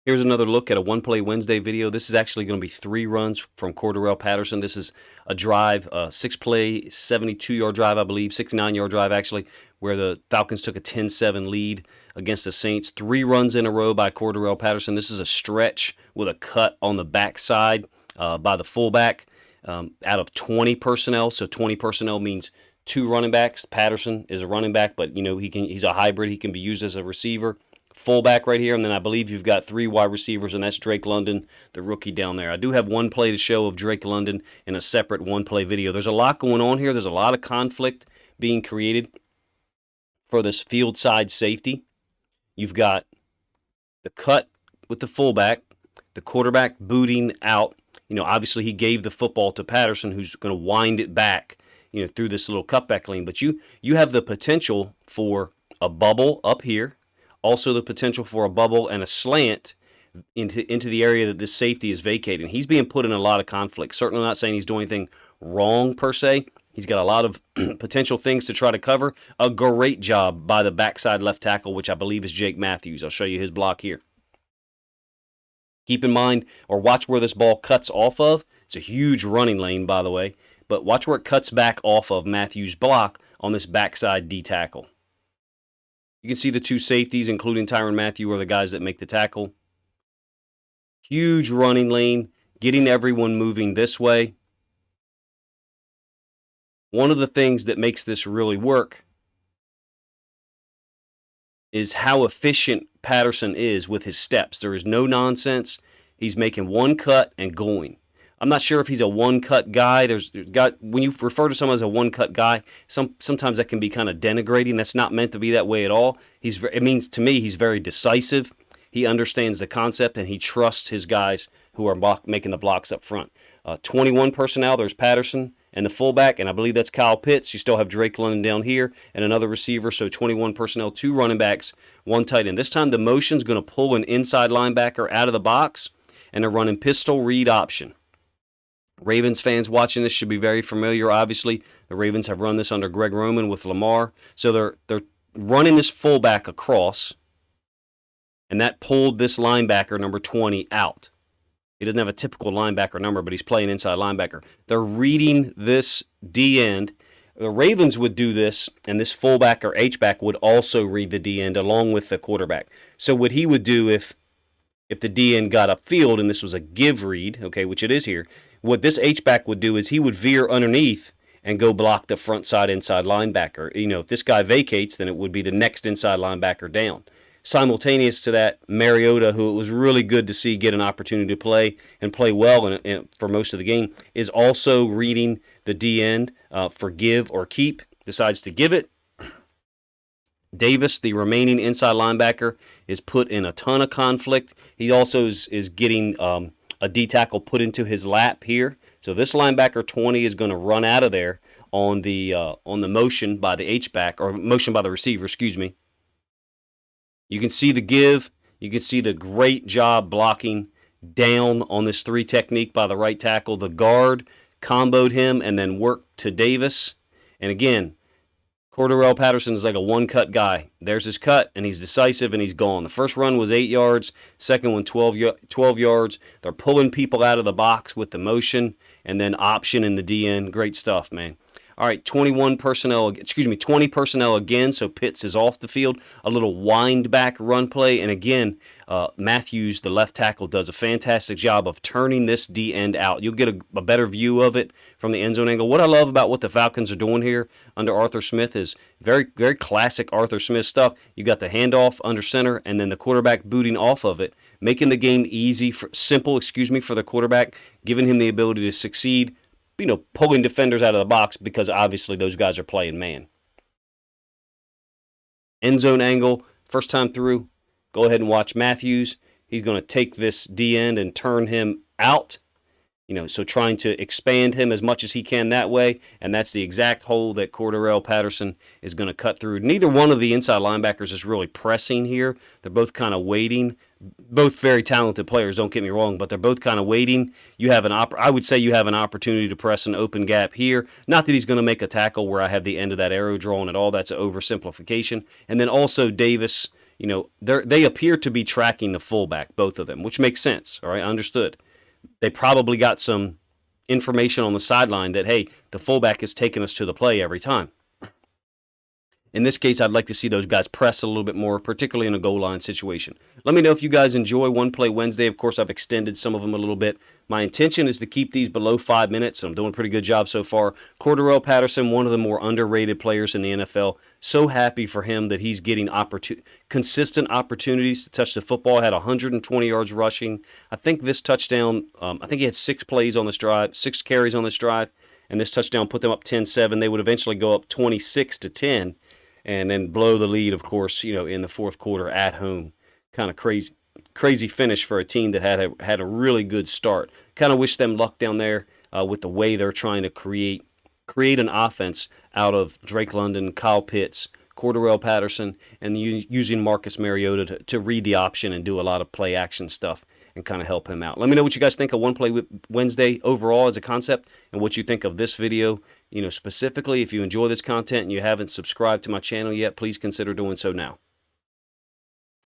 Here's another look at a One Play Wednesday video. This is actually going to be 3 runs from CORDARRELLE Patterson. This is a drive, a 6-play, 72-yard drive, I believe, 69-yard drive actually, where the Falcons took a 10-7 lead against the Saints. 3 runs in a row by CORDARRELLE Patterson. This is a stretch with a cut on the backside by the fullback out of 20 personnel. So 20 personnel means 2 running backs. Patterson is a running back, but he's a hybrid. He can be used as a receiver. Fullback right here, and then I believe you've got 3 wide receivers, and that's Drake London, the rookie down there. I do have one play to show of Drake London in a separate one-play video. There's a lot going on here. There's a lot of conflict being created for this field side safety. You've got the cut with the fullback, the quarterback booting out. Obviously he gave the football to Patterson, who's going to wind it back, through this little cutback lane. But you have the potential for a bubble up here. Also the potential for a bubble and a slant into the area that this safety is vacating. He's being put in a lot of conflict. Certainly not saying he's doing anything wrong per se. He's got a lot of potential things to try to cover. A great job by the backside left tackle, which I believe is Jake Matthews. I'll show you his block here. Keep in mind, or watch where this ball cuts off of. It's a huge running lane, by the way. But watch where it cuts back off of Matthews' block on this backside D tackle. You can see the 2 safeties, including Tyrann Mathieu, are the guys that make the tackle. Huge running lane, getting everyone moving this way. One of the things that makes this really work is how efficient Patterson is with his steps. There is no nonsense. He's making one cut and going. I'm not sure if he's a one-cut guy. When you refer to someone as a one-cut guy, sometimes that can be kind of denigrating. That's not meant to be that way at all. It means to me he's very decisive. He understands the concept, and he trusts his guys who are making the blocks up front. 21 personnel, there's Patterson and the fullback, and I believe that's Kyle Pitts. You still have Drake London down here and another receiver, so 21 personnel, 2 running backs, 1 tight end. This time the motion's going to pull an inside linebacker out of the box, and they're running pistol read option. Ravens fans watching this should be very familiar. Obviously, the Ravens have run this under Greg Roman with Lamar. So they're running this fullback across, and that pulled this linebacker, number 20, out. He doesn't have a typical linebacker number, but he's playing inside linebacker. They're reading this D-end. The Ravens would do this, and this fullback or H-back would also read the D-end along with the quarterback. So what he would do if the D-end got upfield and this was a give read, okay, which it is here, what this H-back would do is he would veer underneath and go block the front side inside linebacker. If this guy vacates, then it would be the next inside linebacker down. Simultaneous to that, Mariota, who it was really good to see get an opportunity to play and play well for most of the game, is also reading the D-end for give or keep, decides to give it. Davis, the remaining inside linebacker, is put in a ton of conflict. He also is getting a D tackle put into his lap here. So this linebacker 20 is going to run out of there on the motion by the H-back, or motion by the receiver, excuse me. You can see the give. You can see the great job blocking down on this 3 technique by the right tackle. The guard comboed him and then worked to Davis. And again, CORDARRELLE Patterson is like a one-cut guy. There's his cut, and he's decisive, and he's gone. The first run was 8 yards. Second one, 12 yards. They're pulling people out of the box with the motion, and then option in the DN. Great stuff, man. All right, 20 personnel again, so Pitts is off the field. A little wind back run play, and again, Matthews, the left tackle, does a fantastic job of turning this D end out. You'll get a better view of it from the end zone angle. What I love about what the Falcons are doing here under Arthur Smith is very, very classic Arthur Smith stuff. You got the handoff under center, and then the quarterback booting off of it, making the game simple for the quarterback, giving him the ability to succeed. Pulling defenders out of the box because obviously those guys are playing man. End zone angle, first time through, go ahead and watch Matthews. He's going to take this D end and turn him out. So trying to expand him as much as he can that way, and that's the exact hole that CORDARRELLE Patterson is going to cut through. Neither one of the inside linebackers is really pressing here. They're both kind of waiting. Both very talented players, don't get me wrong, but they're both kind of waiting. I would say you have an opportunity to press an open gap here. Not that he's going to make a tackle where I have the end of that arrow drawn at all. That's an oversimplification. And then also Davis they appear to be tracking the fullback, both of them, which makes sense. All right, understood. They probably got some information on the sideline that, hey, the fullback is taking us to the play every time. In this case, I'd like to see those guys press a little bit more, particularly in a goal line situation. Let me know if you guys enjoy One Play Wednesday. Of course, I've extended some of them a little bit. My intention is to keep these below 5 minutes. I'm doing a pretty good job so far. Cordarrelle Patterson, one of the more underrated players in the NFL. So happy for him that he's getting consistent opportunities to touch the football. Had 120 yards rushing. I think this touchdown, I think he had 6 plays on this drive, 6 carries on this drive, and this touchdown put them up 10-7. They would eventually go up 26-10. And then blow the lead, of course, in the fourth quarter at home. Kind of crazy finish for a team that had a really good start. Kind of wish them luck down there with the way they're trying to create an offense out of Drake London, Kyle Pitts, Cordarrelle Patterson, and using Marcus Mariota to read the option and do a lot of play action stuff and kind of help him out. Let me know what you guys think of One Play Wednesday overall as a concept and what you think of this video. Specifically, if you enjoy this content and you haven't subscribed to my channel yet, please consider doing so now.